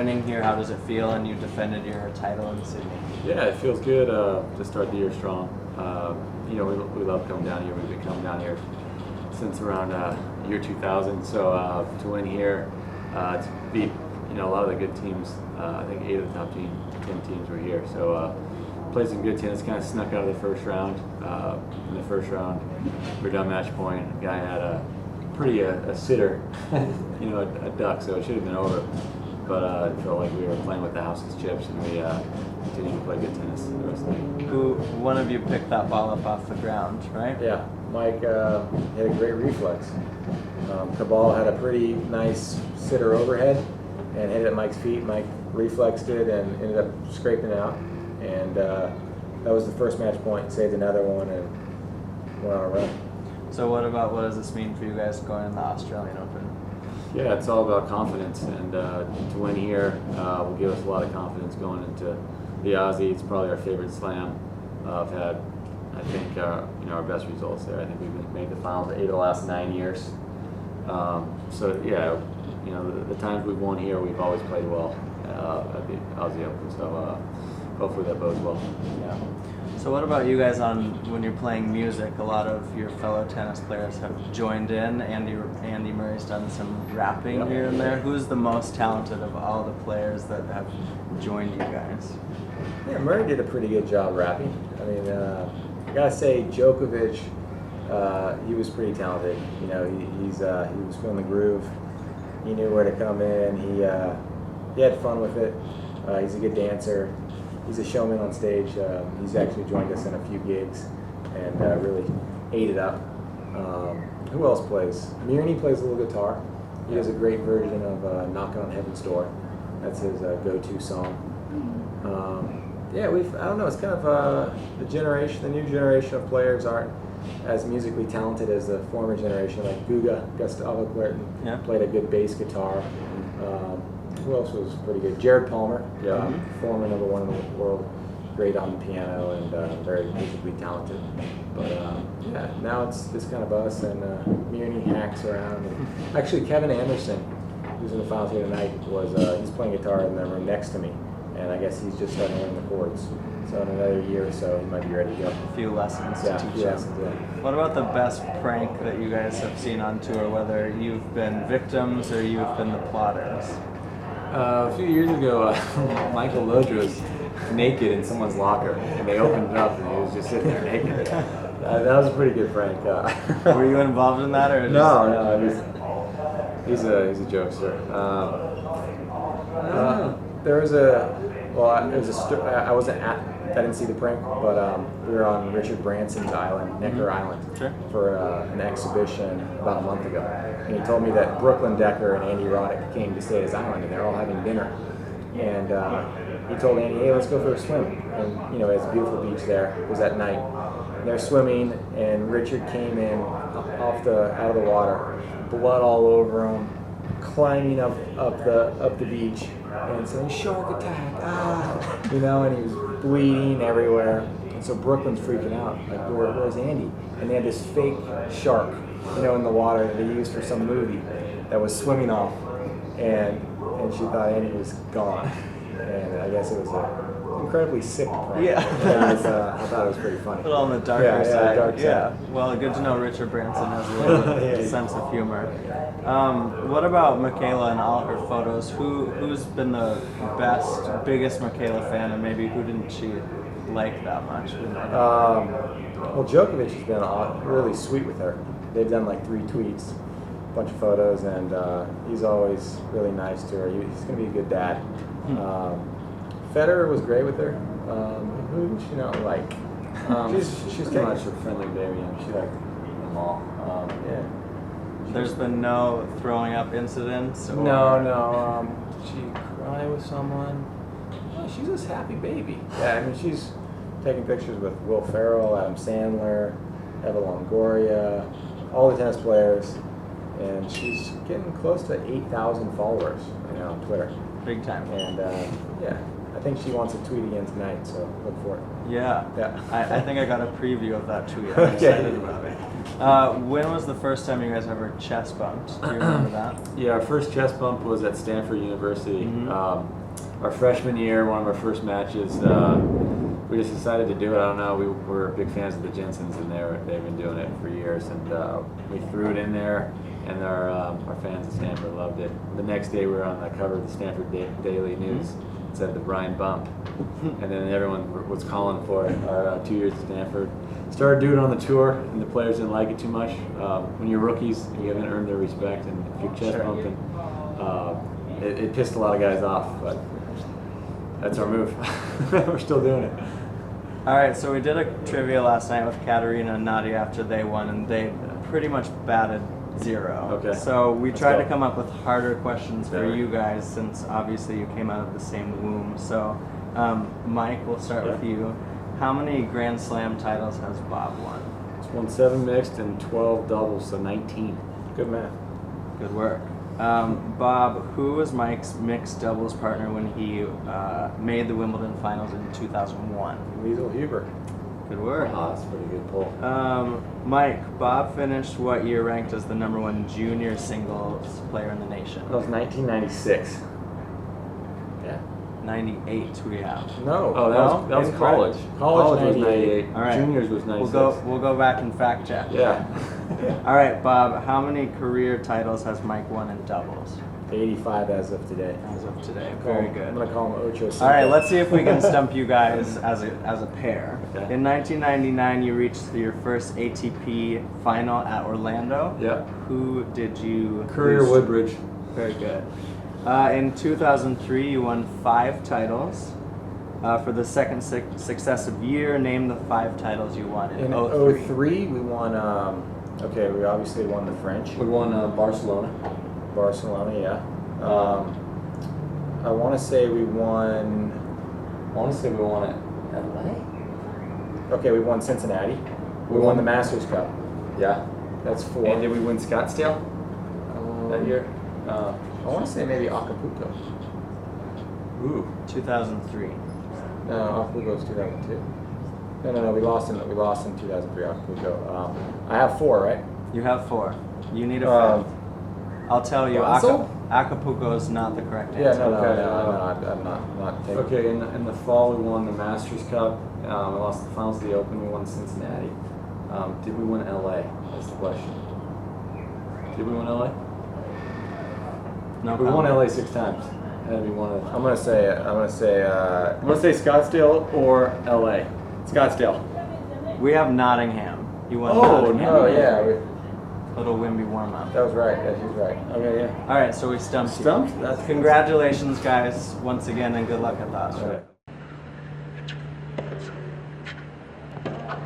winning here, how does it feel? And you defended your title in Sydney. Yeah, it feels good to start the year strong. You know, we love coming down here. We've been coming down here since around year 2000. So to win here, to beat a lot of the good teams. I think 8 of the top 10 teams were here. So played some good tennis. Kind of snuck out of the first round. In the first round, we were down match point. The guy had a sitter, a duck. So it should have been over. But I felt like we were playing with the house's chips, and we continued to play good tennis the rest of the night. One of you picked that ball up off the ground, right? Yeah, Mike had a great reflex. Cabal had a pretty nice sitter overhead and hit it at Mike's feet. Mike reflexed it and ended up scraping out. And that was the first match point, saved another one, and went on a run. So what does this mean for you guys going in the Australian Open? Yeah, it's all about confidence, and to win here will give us a lot of confidence going into the Aussie. It's probably our favorite slam. I've had, I think, our best results there. I think we've made the finals 8 of the last 9 years. So yeah, the times we've won here, we've always played well at the Aussie Open. So hopefully that bodes well. Yeah. So what about you guys when you're playing music? A lot of your fellow tennis players have joined in. Andy Murray's done some rapping here and there. Who's the most talented of all the players that have joined you guys? Yeah, Murray did a pretty good job rapping. I mean, I gotta say, Djokovic, he was pretty talented. He was feeling the groove. He knew where to come in. He had fun with it. He's a good dancer. He's a showman on stage. He's actually joined us in a few gigs and really ate it up. Who else plays? Mirnyi plays a little guitar. He has a great version of Knockin' on Heaven's Door. That's his go-to song. I don't know, it's kind of the new generation of players aren't as musically talented as the former generation, like Gustavo Clerton played a good bass guitar. Who else was pretty good? Jared Palmer, former #1 in the world, great on the piano and very musically talented. But now it's kind of us, and Mirnyi hacks around. And actually, Kevin Anderson, who's in the finals here tonight, he's playing guitar in the room next to me, and I guess he's just starting to learn the chords. So in another year or so, he might be ready to go. A few lessons to teach him. What about the best prank that you guys have seen on tour, whether you've been victims or you've been the plotters? A few years ago, Michael was naked in someone's locker, and they opened it up, and he was just sitting there naked. That was a pretty good prank. Were you involved in that, or no? He's a jokester. I wasn't I didn't see the prank, but we were on Richard Branson's island, Necker Island, for an exhibition about a month ago. And he told me that Brooklyn Decker and Andy Roddick came to stay at his island, and they're all having dinner. And he told Andy, "Hey, let's go for a swim." And it's a beautiful beach there. It was at night. And they're swimming, and Richard came in out of the water, blood all over him, climbing up the beach, and saying, "Shark attack!" And he was bleeding everywhere. And so Brooklyn's freaking out, like, where's Andy? And they had this fake shark, in the water that they used for some movie that was swimming off, and she thought Andy was gone. And I guess it was an incredibly sick prank. Yeah. I thought it was pretty funny. A little on the darker side. Dark side. Yeah. Well, good to know Richard Branson has a little sense of humor. What about Michaela and all her photos? Who's been the biggest Michaela fan, and maybe who didn't she like that much? Well, Djokovic has been really sweet with her. They've done like 3 tweets, a bunch of photos, and he's always really nice to her. He's going to be a good dad. Federer was great with her. Who did she not like? She's too much of a friendly baby, and she liked them all. There's been no throwing up incidents? Or... No. She cried with someone. Oh, she's this happy baby. Yeah, I mean, she's taking pictures with Will Ferrell, Adam Sandler, Eva Longoria, all the tennis players, and she's getting close to 8,000 followers on Twitter. Big time. And I think she wants to tweet again tonight, so look for it. Yeah. I think I got a preview of that tweet. I'm excited about it. When was the first time you guys ever chest bumped? Do you remember that? Yeah, our first chest bump was at Stanford University. Mm-hmm. Our freshman year, one of our first matches, we just decided to do it. I don't know, we were big fans of the Jensens, and they've been doing it for years. And we threw it in there, and our fans at Stanford loved it. The next day, we were on the cover of the Stanford Daily News. It said the Bryan Bump, and then everyone was calling for it. Our 2 years at Stanford. Started doing it on the tour, and the players didn't like it too much. When you're rookies, you haven't earned their respect, and if you're chest bumping, it pissed a lot of guys off, but that's our move. We're still doing it. All right, so we did a trivia last night with Katerina and Nadia after they won, and they pretty much batted 0. Okay. So we Let's tried go. to come up with harder questions for Better. you guys, since obviously you came out of the same womb. So, Mike, we'll start with you. How many Grand Slam titles has Bob won? It's won 7 mixed and 12 doubles, so 19. Good math. Good work. Bob, who was Mike's mixed doubles partner when he made the Wimbledon finals in 2001? Weasel Huber. Good work. That's a pretty good pull. Mike, Bob finished what year ranked as the #1 junior singles player in the nation? That was 1996. Yeah. 98 we have. No. Oh, that was college. College was 98. 98. All right. Juniors was 96. We'll go back and fact check. Yeah. All right, Bob, how many career titles has Mike won in doubles 85 as of today. as of today? Very I'm good. gonna call him Ocho Cinco. All right, let's see if we can stump you guys as a pair. Okay. In 1999, you reached your first ATP final at Orlando. Yeah. Who did you Courier lose to? Woodbridge. Very good. In 2003, you won 5 titles. For the second successive year, name the 5 titles you won in In 03. 03, we won. Okay, we obviously won the French. We won Barcelona. Barcelona, yeah. I want to say we won. I want to say we won at LA. Okay, we won Cincinnati. We We won won- the Masters Cup. Yeah. That's 4. And did we win Scottsdale that year? I want to say maybe Acapulco. Ooh. 2003. No, Acapulco was 2002. No. We lost in 2003 Acapulco. I have 4, right? You have 4. You need a 5th. I'll tell you, Basel? Acapulco is not the correct Yeah, answer. no, Okay, I'm not taking. Okay, in the fall we won the Masters Cup. We lost the finals of the Open. We won Cincinnati. Did we win LA? That's the question. Did we win LA? No We won comment. LA 6 times. And we won it. I'm gonna say Scottsdale or LA. Scottsdale. We have Nottingham. You won Oh, Nottingham. Oh yeah, Little Wimby warm up. that was right. Yeah, he was right. Okay, yeah. All right, so we stumped you. Stumped? That's Congratulations, guys, once again, and good luck at the Oscar. All right.